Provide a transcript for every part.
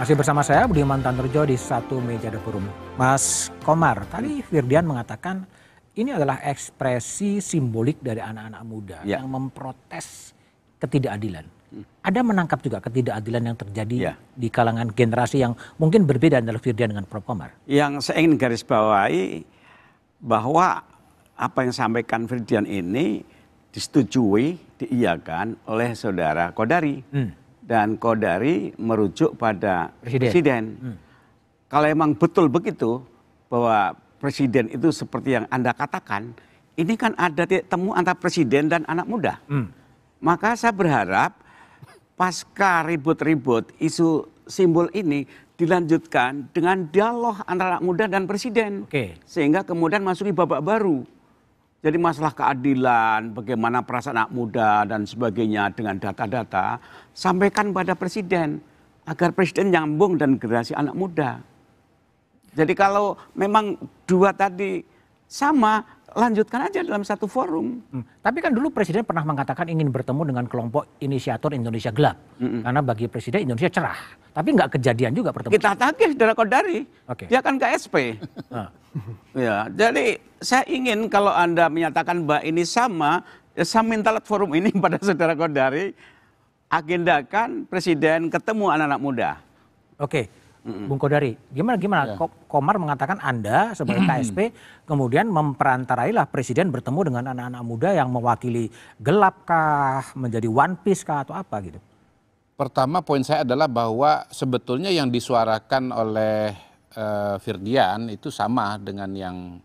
Masih bersama saya Budiman Tanurjo di Satu Meja Forum. Mas Komar, tadi Firdian mengatakan ini adalah ekspresi simbolik dari anak-anak muda yang memprotes ketidakadilan. Ada menangkap juga ketidakadilan yang terjadi di kalangan generasi yang mungkin berbeda antara Firdian dengan Prof. Komar. Yang saya ingin garis bawahi bahwa apa yang disampaikan Firdian ini disetujui, diiyakan oleh saudara Kodari. Dan Kodari merujuk pada presiden. Kalau emang betul begitu bahwa presiden itu seperti yang Anda katakan, ini kan ada titik temu antara presiden dan anak muda. Maka saya berharap pasca ribut-ribut isu simbol ini dilanjutkan dengan dialog antara anak muda dan presiden. Sehingga kemudian masuki babak baru. Jadi masalah keadilan, bagaimana perasaan anak muda dan sebagainya dengan data-data, sampaikan pada presiden agar presiden nyambung dan generasi anak muda. Jadi kalau memang dua tadi sama, lanjutkan aja dalam satu forum. Tapi kan dulu presiden pernah mengatakan ingin bertemu dengan kelompok inisiator Indonesia Gelap. Karena bagi presiden Indonesia cerah. Tapi nggak kejadian juga pertemuan. Kita tagih saudara Kodari, dia kan KSP. Ya, jadi saya ingin kalau Anda menyatakan bahwa ini sama, ya saya minta forum ini pada saudara Kodari, agendakan presiden ketemu anak-anak muda. Bung Kodari, gimana? Komar mengatakan Anda sebagai KSP kemudian memperantarailah presiden bertemu dengan anak-anak muda yang mewakili gelap kah, menjadi one piece kah atau apa gitu? Pertama poin saya adalah bahwa sebetulnya yang disuarakan oleh Firdian itu sama dengan yang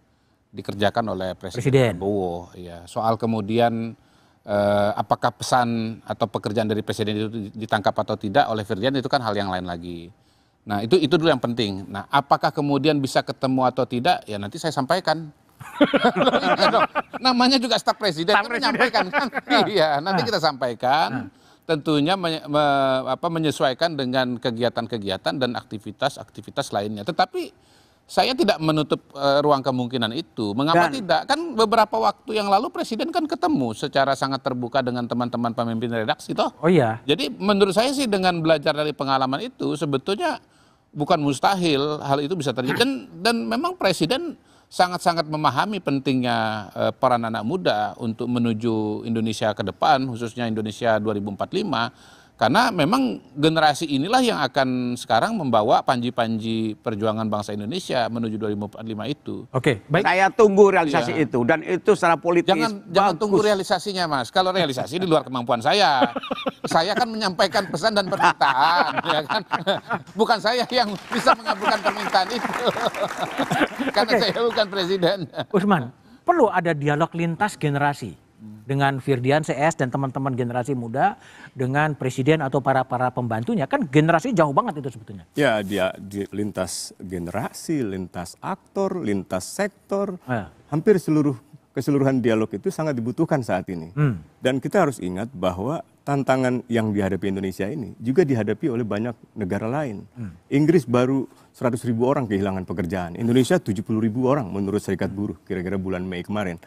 dikerjakan oleh Presiden Prabowo. Ya, soal kemudian apakah pesan atau pekerjaan dari presiden itu ditangkap atau tidak oleh Firdian itu kan hal yang lain lagi. Nah itu dulu yang penting. Nah apakah kemudian bisa ketemu atau tidak ya nanti saya sampaikan. Namanya juga staf presiden kan menyampaikan kan. Iya nanti kita sampaikan. Tentunya menyesuaikan dengan kegiatan-kegiatan dan aktivitas-aktivitas lainnya. Tetapi saya tidak menutup ruang kemungkinan itu. Mengapa tidak? Kan beberapa waktu yang lalu presiden kan ketemu secara sangat terbuka dengan teman-teman pemimpin redaksi toh. Oh iya. Jadi menurut saya sih dengan belajar dari pengalaman itu sebetulnya bukan mustahil hal itu bisa terjadi. Dan memang presiden sangat-sangat memahami pentingnya peran anak muda untuk menuju Indonesia ke depan, khususnya Indonesia 2045. Karena memang generasi inilah yang akan sekarang membawa panji-panji perjuangan bangsa Indonesia menuju 2045 itu. Baik. Saya tunggu realisasi itu dan itu secara politis. Jangan tunggu realisasinya Mas. Kalau realisasi di luar kemampuan saya. Saya kan menyampaikan pesan dan permintaan, ya kan? Bukan saya yang bisa mengabulkan permintaan itu. Karena saya bukan presiden. Usman, perlu ada dialog lintas generasi dengan Firdian CS dan teman-teman generasi muda dengan presiden atau para pembantunya, kan generasi jauh banget itu sebetulnya. Ya, dia di lintas generasi, lintas aktor, lintas sektor, hampir keseluruhan dialog itu sangat dibutuhkan saat ini. Dan kita harus ingat bahwa tantangan yang dihadapi Indonesia ini juga dihadapi oleh banyak negara lain. Inggris baru 100.000 orang kehilangan pekerjaan, Indonesia 70.000 orang menurut Serikat Buruh kira-kira bulan Mei kemarin.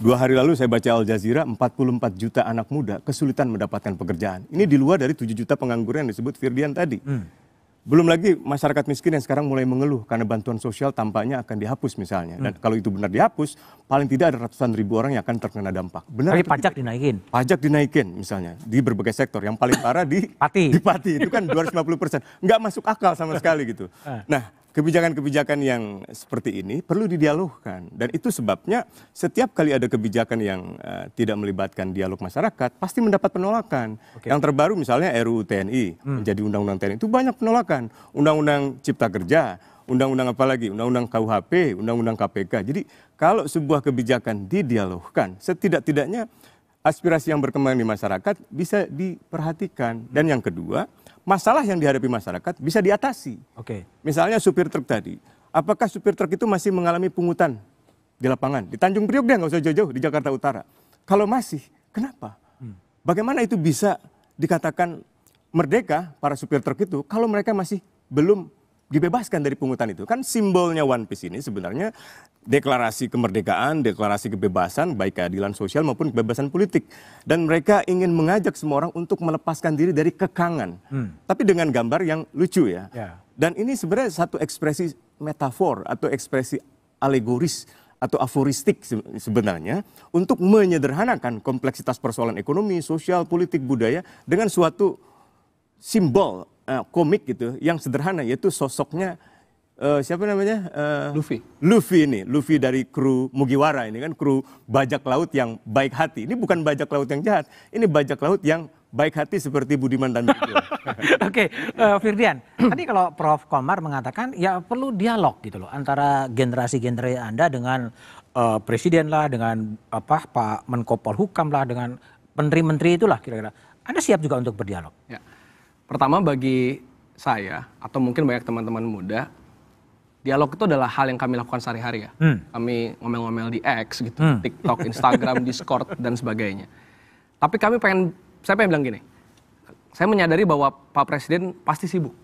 2 hari lalu saya baca Al Jazeera, 44 juta anak muda kesulitan mendapatkan pekerjaan. Ini di luar dari 7 juta pengangguran yang disebut Firdian tadi. Belum lagi masyarakat miskin yang sekarang mulai mengeluh karena bantuan sosial tampaknya akan dihapus misalnya. Dan kalau itu benar dihapus, paling tidak ada ratusan ribu orang yang akan terkena dampak. Benar. Tapi pajak dinaikin. Pajak dinaikin misalnya di berbagai sektor. Yang paling parah di Pati itu kan 250%. Nggak masuk akal sama sekali gitu. Nah, kebijakan-kebijakan yang seperti ini perlu didialogkan. Dan itu sebabnya setiap kali ada kebijakan yang tidak melibatkan dialog masyarakat, pasti mendapat penolakan. Yang terbaru misalnya RUU TNI, menjadi undang-undang TNI, itu banyak penolakan. Undang-undang Cipta Kerja, undang-undang apa lagi? Undang-undang KUHP, undang-undang KPK. Jadi kalau sebuah kebijakan didialogkan, setidak-tidaknya aspirasi yang berkembang di masyarakat bisa diperhatikan. Dan yang kedua, masalah yang dihadapi masyarakat bisa diatasi. Misalnya supir truk tadi, apakah supir truk itu masih mengalami pungutan di lapangan? Di Tanjung Priok dia nggak usah jauh-jauh, di Jakarta Utara. Kalau masih, kenapa? Bagaimana itu bisa dikatakan merdeka para supir truk itu kalau mereka masih belum dibebaskan dari pungutan itu. Kan simbolnya One Piece ini sebenarnya deklarasi kemerdekaan, deklarasi kebebasan, baik keadilan sosial maupun kebebasan politik. Dan mereka ingin mengajak semua orang untuk melepaskan diri dari kekangan. Tapi dengan gambar yang lucu ya. Dan ini sebenarnya satu ekspresi metafor atau ekspresi alegoris atau aforistik sebenarnya untuk menyederhanakan kompleksitas persoalan ekonomi, sosial, politik, budaya dengan suatu simbol komik gitu yang sederhana, yaitu sosoknya siapa namanya? Luffy dari kru Mugiwara ini kan, kru bajak laut yang baik hati. Ini bukan bajak laut yang jahat, ini bajak laut yang baik hati seperti Budiman dan Bibio. Oke, Firdian, tadi kalau Prof. Komar mengatakan ya perlu dialog gitu loh antara generasi-generasi Anda dengan presiden lah, dengan Pak Menko Polhukam lah, dengan menteri-menteri itulah kira-kira. Anda siap juga untuk berdialog? Ya. Pertama bagi saya atau mungkin banyak teman-teman muda, dialog itu adalah hal yang kami lakukan sehari-hari ya. Kami ngomel-ngomel di X gitu, TikTok, Instagram, Discord dan sebagainya. Tapi saya pengen bilang gini, saya menyadari bahwa Pak Presiden pasti sibuk.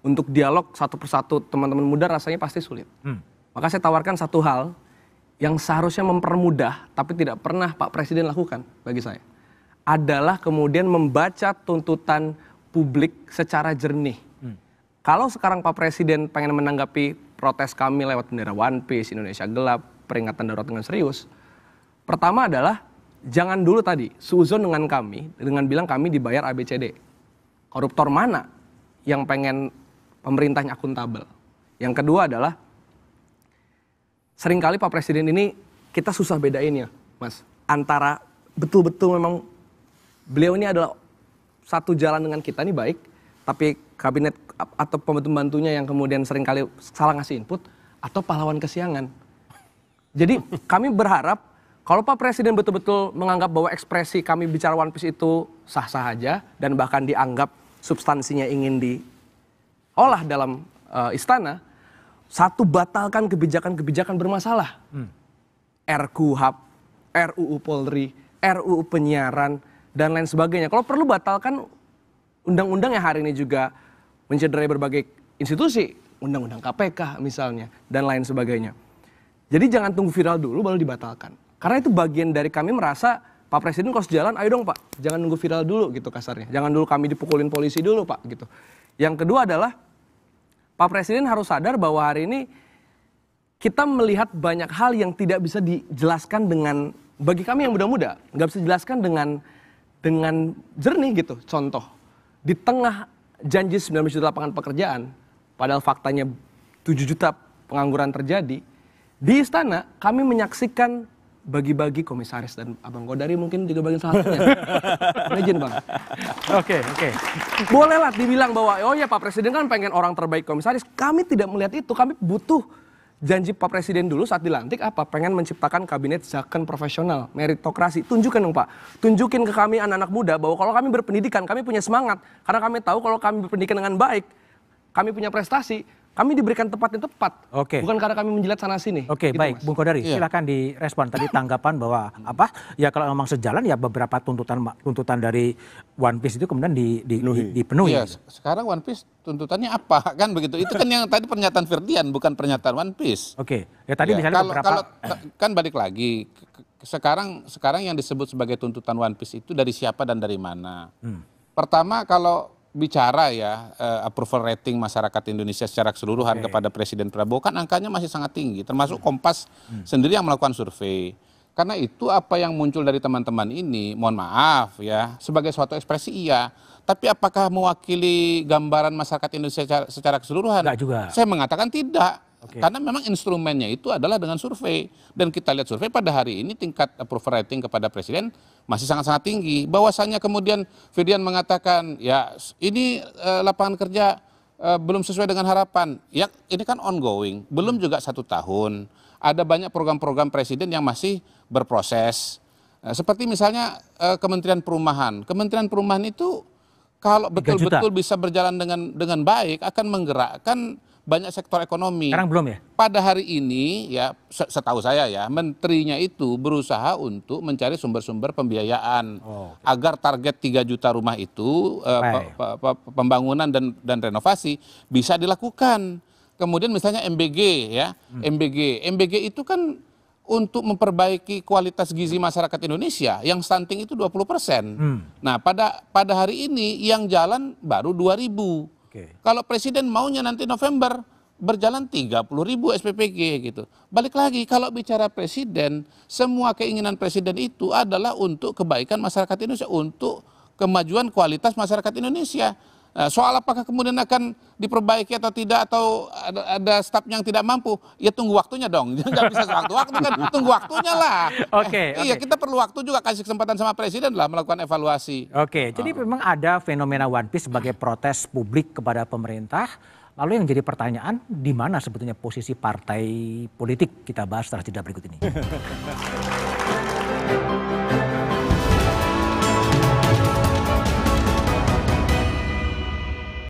Untuk dialog satu persatu teman-teman muda rasanya pasti sulit. Maka saya tawarkan satu hal yang seharusnya mempermudah tapi tidak pernah Pak Presiden lakukan bagi saya. Adalah kemudian membaca tuntutan publik secara jernih. Kalau sekarang Pak Presiden pengen menanggapi protes kami lewat bendera One Piece, Indonesia Gelap, peringatan darurat dengan serius. Pertama adalah jangan dulu tadi suzon dengan kami dengan bilang kami dibayar ABCD. Koruptor mana yang pengen pemerintahnya akuntabel? Yang kedua adalah seringkali Pak Presiden ini kita susah bedain ya, Mas. Antara betul-betul memang beliau ini adalah satu jalan dengan kita ini baik, tapi kabinet atau pembantu-pembantunya yang kemudian seringkali salah ngasih input, atau pahlawan kesiangan. Jadi kami berharap kalau Pak Presiden betul-betul menganggap bahwa ekspresi kami bicara One Piece itu sah-sah aja dan bahkan dianggap substansinya ingin diolah dalam istana, satu, batalkan kebijakan-kebijakan bermasalah. RKUHP, RUU Polri, RUU Penyiaran, dan lain sebagainya. Kalau perlu batalkan undang-undang yang hari ini juga mencederai berbagai institusi, undang-undang KPK misalnya, dan lain sebagainya. Jadi jangan tunggu viral dulu baru dibatalkan. Karena itu bagian dari kami merasa Pak Presiden kalau sejalan, ayo dong Pak, jangan nunggu viral dulu gitu kasarnya. Jangan dulu kami dipukulin polisi dulu Pak gitu. Yang kedua adalah Pak Presiden harus sadar bahwa hari ini kita melihat banyak hal yang tidak bisa dijelaskan dengan, bagi kami yang muda-muda, nggak bisa dijelaskan dengan jernih gitu. Contoh, di tengah janji 19 juta lapangan pekerjaan, padahal faktanya 7 juta pengangguran terjadi, di istana kami menyaksikan bagi-bagi komisaris, dan Abang Kodari mungkin juga bagian salah satunya. Legend Bang. Oke. Bolehlah dibilang bahwa oh ya Pak Presiden kan pengen orang terbaik komisaris. Kami tidak melihat itu, kami butuh janji Pak Presiden dulu saat dilantik apa? Pengen menciptakan kabinet zakon profesional, meritokrasi. Tunjukkan dong Pak, tunjukin ke kami anak-anak muda bahwa kalau kami berpendidikan, kami punya semangat. Karena kami tahu kalau kami berpendidikan dengan baik, kami punya prestasi, kami diberikan tempat yang tepat. Bukan karena kami menjilat sana sini. Gitu, baik, Mas. Bung Kodari, silakan direspon tadi tanggapan bahwa ya kalau memang sejalan ya beberapa tuntutan dari One Piece itu kemudian dipenuhi. Iya, sekarang One Piece tuntutannya apa kan begitu? Itu kan yang tadi pernyataan Firdian, bukan pernyataan One Piece. Ya tadi misalnya kalau kan balik lagi sekarang yang disebut sebagai tuntutan One Piece itu dari siapa dan dari mana? Pertama, kalau bicara ya approval rating masyarakat Indonesia secara keseluruhan kepada Presiden Prabowo kan angkanya masih sangat tinggi, termasuk Kompas sendiri yang melakukan survei. Karena itu apa yang muncul dari teman-teman ini, mohon maaf ya, sebagai suatu ekspresi iya, tapi apakah mewakili gambaran masyarakat Indonesia secara keseluruhan? Enggak juga. Saya mengatakan tidak. Karena memang instrumennya itu adalah dengan survei. Dan kita lihat survei pada hari ini tingkat approval rating kepada Presiden masih sangat-sangat tinggi. Bahwasannya kemudian Firdian mengatakan ya ini lapangan kerja belum sesuai dengan harapan. Ya ini kan ongoing, belum juga 1 tahun. Ada banyak program-program Presiden yang masih berproses. Seperti misalnya Kementerian Perumahan. Kementerian Perumahan itu kalau betul-betul bisa berjalan dengan baik akan menggerakkan banyak sektor ekonomi. Sekarang belum ya? Pada hari ini ya setahu saya ya menterinya itu berusaha untuk mencari sumber-sumber pembiayaan agar target 3 juta rumah itu pembangunan dan renovasi bisa dilakukan. Kemudian misalnya MBG ya, MBG itu kan untuk memperbaiki kualitas gizi masyarakat Indonesia yang stunting itu 20%. Nah, pada hari ini yang jalan baru 2.000. Kalau presiden maunya nanti November berjalan 30.000 SPPG gitu. Balik lagi kalau bicara presiden, semua keinginan presiden itu adalah untuk kebaikan masyarakat Indonesia, untuk kemajuan kualitas masyarakat Indonesia. Nah, soal apakah kemudian akan diperbaiki atau tidak, atau ada staf yang tidak mampu, ya tunggu waktunya dong. Jangan bisa waktu kan, tunggu waktunya lah. Iya, kita perlu waktu juga, kasih kesempatan sama presiden lah melakukan evaluasi. Jadi memang ada fenomena One Piece sebagai protes publik kepada pemerintah. Lalu yang jadi pertanyaan, di mana sebetulnya posisi partai politik? Kita bahas setelah jeda berikut ini.